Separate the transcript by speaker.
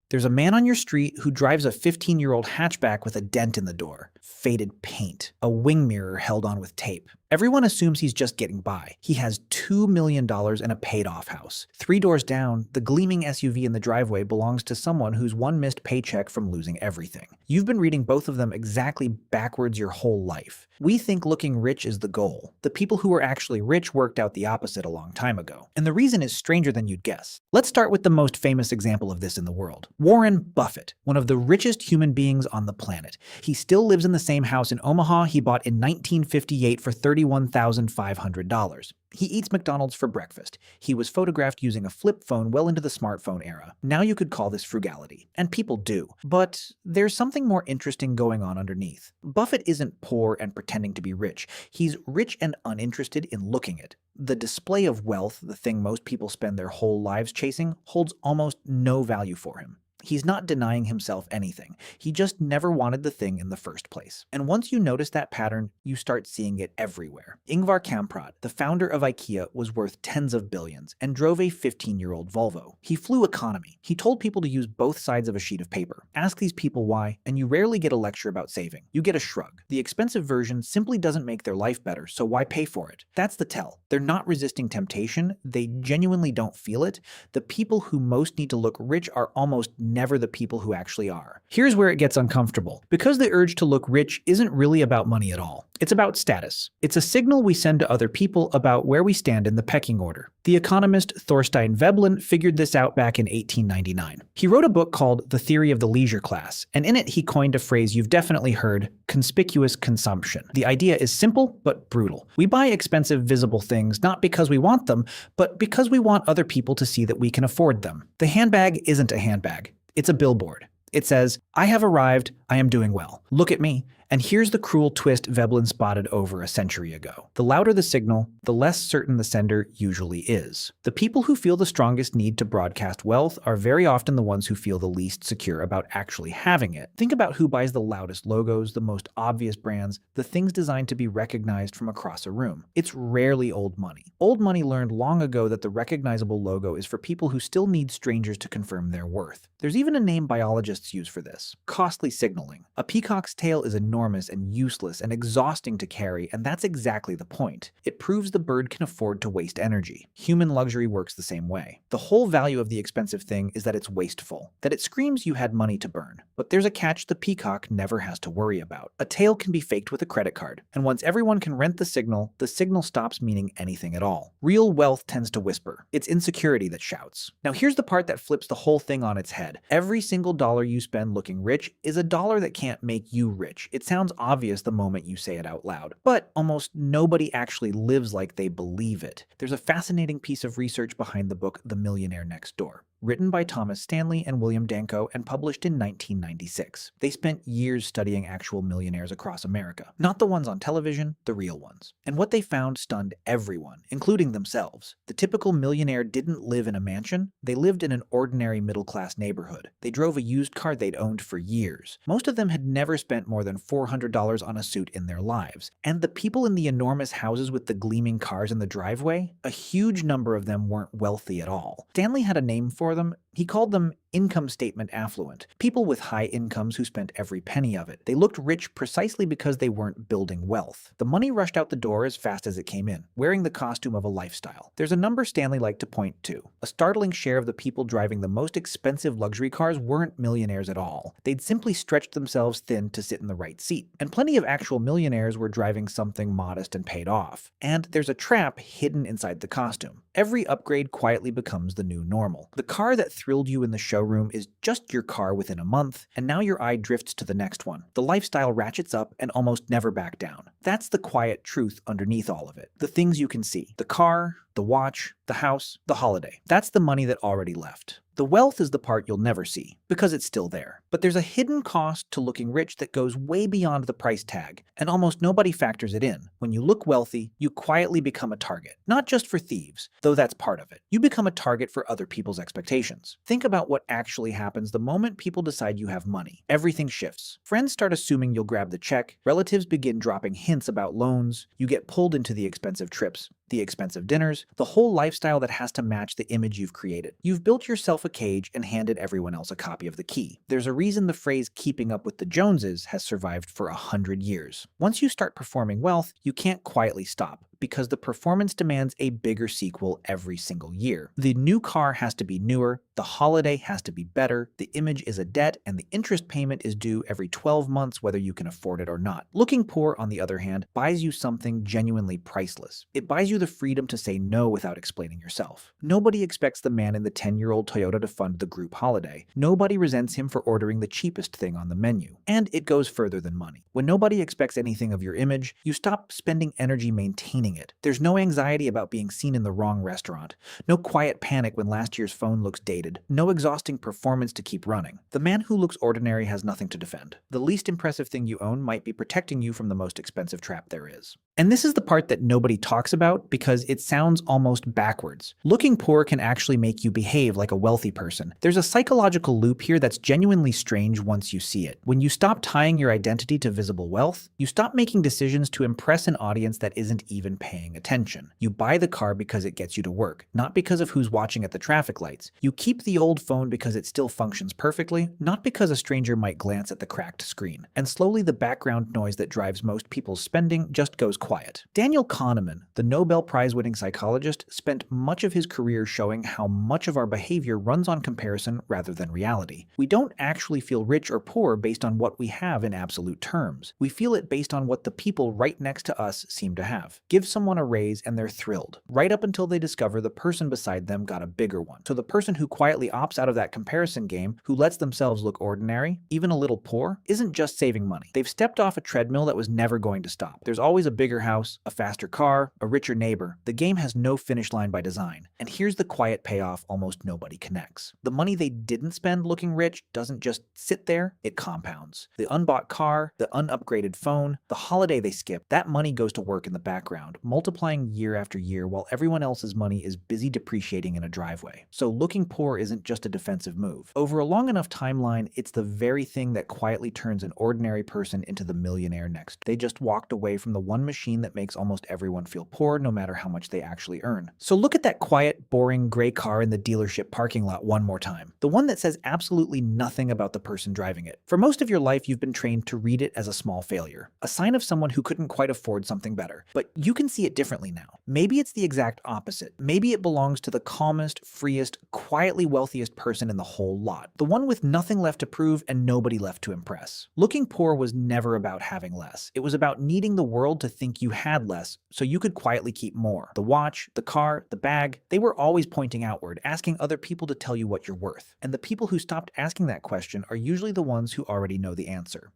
Speaker 1: There's a man on your street who drives a 15-year-old hatchback with a dent in the door, faded paint, a wing mirror held on with tape. Everyone assumes he's just getting by. He has $2 million in a paid-off house. 3 doors down, the gleaming SUV in the driveway belongs to someone who's one missed paycheck from losing everything. You've been reading both of them exactly backwards your whole life. We think looking rich is the goal. The people who are actually rich worked out the opposite a long time ago. And the reason is stranger than you'd guess. Let's start with the most famous example of this in the world. Warren Buffett, one of the richest human beings on the planet. He still lives in the same house in Omaha he bought in 1958 for $31,500. He eats McDonald's for breakfast. He was photographed using a flip phone well into the smartphone era. Now you could call this frugality. And people do. But there's something more interesting going on underneath. Buffett isn't poor and pretending to be rich. He's rich and uninterested in looking it. The display of wealth, the thing most people spend their whole lives chasing, holds almost no value for him. He's not denying himself anything. He just never wanted the thing in the first place. And once you notice that pattern, you start seeing it everywhere. Ingvar Kamprad, the founder of IKEA, was worth tens of billions and drove a 15-year-old Volvo. He flew economy. He told people to use both sides of a sheet of paper. Ask these people why, and you rarely get a lecture about saving. You get a shrug. The expensive version simply doesn't make their life better, so why pay for it? That's the tell. They're not resisting temptation. They genuinely don't feel it. The people who most need to look rich are almost never the people who actually are. Here's where it gets uncomfortable. Because the urge to look rich isn't really about money at all. It's about status. It's a signal we send to other people about where we stand in the pecking order. The economist Thorstein Veblen figured this out back in 1899. He wrote a book called The Theory of the Leisure Class, and in it he coined a phrase you've definitely heard, conspicuous consumption. The idea is simple but brutal. We buy expensive visible things not because we want them, but because we want other people to see that we can afford them. The handbag isn't a handbag. It's a billboard. It says, "I have arrived, I am doing well. Look at me." And here's the cruel twist Veblen spotted over a century ago. The louder the signal, the less certain the sender usually is. The people who feel the strongest need to broadcast wealth are very often the ones who feel the least secure about actually having it. Think about who buys the loudest logos, the most obvious brands, the things designed to be recognized from across a room. It's rarely old money. Old money learned long ago that the recognizable logo is for people who still need strangers to confirm their worth. There's even a name biologists use for this: costly signaling. A peacock's tail is enormous and useless and exhausting to carry, and that's exactly the point. It proves the bird can afford to waste energy. Human luxury works the same way. The whole value of the expensive thing is that it's wasteful, that it screams you had money to burn. But there's a catch the peacock never has to worry about. A tail can be faked with a credit card, and once everyone can rent the signal stops meaning anything at all. Real wealth tends to whisper. It's insecurity that shouts. Now here's the part that flips the whole thing on its head. Every single dollar you spend looking rich is a dollar that can't make you rich. It sounds obvious the moment you say it out loud, but almost nobody actually lives like they believe it. There's a fascinating piece of research behind the book The Millionaire Next Door, written by Thomas Stanley and William Danko and published in 1996. They spent years studying actual millionaires across America. Not the ones on television, the real ones. And what they found stunned everyone, including themselves. The typical millionaire didn't live in a mansion. They lived in an ordinary middle-class neighborhood. They drove a used car they'd owned for years. Most of them had never spent more than $400 on a suit in their lives. And the people in the enormous houses with the gleaming cars in the driveway, a huge number of them weren't wealthy at all. Stanley had a name for them. He called them income statement affluent, people with high incomes who spent every penny of it. They looked rich precisely because they weren't building wealth. The money rushed out the door as fast as it came in, wearing the costume of a lifestyle. There's a number Stanley liked to point to. A startling share of the people driving the most expensive luxury cars weren't millionaires at all. They'd simply stretched themselves thin to sit in the right seat. And plenty of actual millionaires were driving something modest and paid off. And there's a trap hidden inside the costume. Every upgrade quietly becomes the new normal. The car that thrilled you in the showroom is just your car within a month, and now your eye drifts to the next one. The lifestyle ratchets up and almost never back down. That's the quiet truth underneath all of it. The things you can see. The car, the watch, the house, the holiday. That's the money that already left. The wealth is the part you'll never see, because it's still there. But there's a hidden cost to looking rich that goes way beyond the price tag, and almost nobody factors it in. When you look wealthy, you quietly become a target. Not just for thieves, though that's part of it. You become a target for other people's expectations. Think about what actually happens the moment people decide you have money. Everything shifts. Friends start assuming you'll grab the check, relatives begin dropping hints about loans, you get pulled into the expensive trips. the expensive dinners, the whole lifestyle that has to match the image you've created. You've built yourself a cage and handed everyone else a copy of the key. There's a reason the phrase keeping up with the Joneses has survived for 100 years. Once you start performing wealth, you can't quietly stop, because the performance demands a bigger sequel every single year. The new car has to be newer, the holiday has to be better, the image is a debt, and the interest payment is due every 12 months whether you can afford it or not. Looking poor, on the other hand, buys you something genuinely priceless. It buys you the freedom to say no without explaining yourself. Nobody expects the man in the 10-year-old Toyota to fund the group holiday. Nobody resents him for ordering the cheapest thing on the menu. And it goes further than money. When nobody expects anything of your image, you stop spending energy maintaining it. There's no anxiety about being seen in the wrong restaurant, no quiet panic when last year's phone looks dated, no exhausting performance to keep running. The man who looks ordinary has nothing to defend. The least impressive thing you own might be protecting you from the most expensive trap there is. And this is the part that nobody talks about because it sounds almost backwards. Looking poor can actually make you behave like a wealthy person. There's a psychological loop here that's genuinely strange once you see it. When you stop tying your identity to visible wealth, you stop making decisions to impress an audience that isn't even paying attention. You buy the car because it gets you to work, not because of who's watching at the traffic lights. You keep the old phone because it still functions perfectly, not because a stranger might glance at the cracked screen. And slowly the background noise that drives most people's spending just goes quiet. Daniel Kahneman, the Nobel Prize-winning psychologist, spent much of his career showing how much of our behavior runs on comparison rather than reality. We don't actually feel rich or poor based on what we have in absolute terms. We feel it based on what the people right next to us seem to have. Give someone a raise and they're thrilled, right up until they discover the person beside them got a bigger one. So the person who quietly opts out of that comparison game, who lets themselves look ordinary, even a little poor, isn't just saving money. They've stepped off a treadmill that was never going to stop. There's always a bigger house, a faster car, a richer neighbor. The game has no finish line by design. And here's the quiet payoff almost nobody connects. The money they didn't spend looking rich doesn't just sit there, it compounds. The unbought car, the unupgraded phone, the holiday they skipped, that money goes to work in the background, multiplying year after year while everyone else's money is busy depreciating in a driveway. So looking poor isn't just a defensive move. Over a long enough timeline, it's the very thing that quietly turns an ordinary person into the millionaire next. They just walked away from the one machine that makes almost everyone feel poor no matter how much they actually earn. So look at that quiet, boring gray car in the dealership parking lot one more time. The one that says absolutely nothing about the person driving it. For most of your life, you've been trained to read it as a small failure, a sign of someone who couldn't quite afford something better. But you can see it differently now. Maybe it's the exact opposite. Maybe it belongs to the calmest, freest, quietly wealthiest person in the whole lot. The one with nothing left to prove and nobody left to impress. Looking poor was never about having less. It was about needing the world to think you had less so you could quietly keep more. The watch, the car, the bag, they were always pointing outward, asking other people to tell you what you're worth. And the people who stopped asking that question are usually the ones who already know the answer.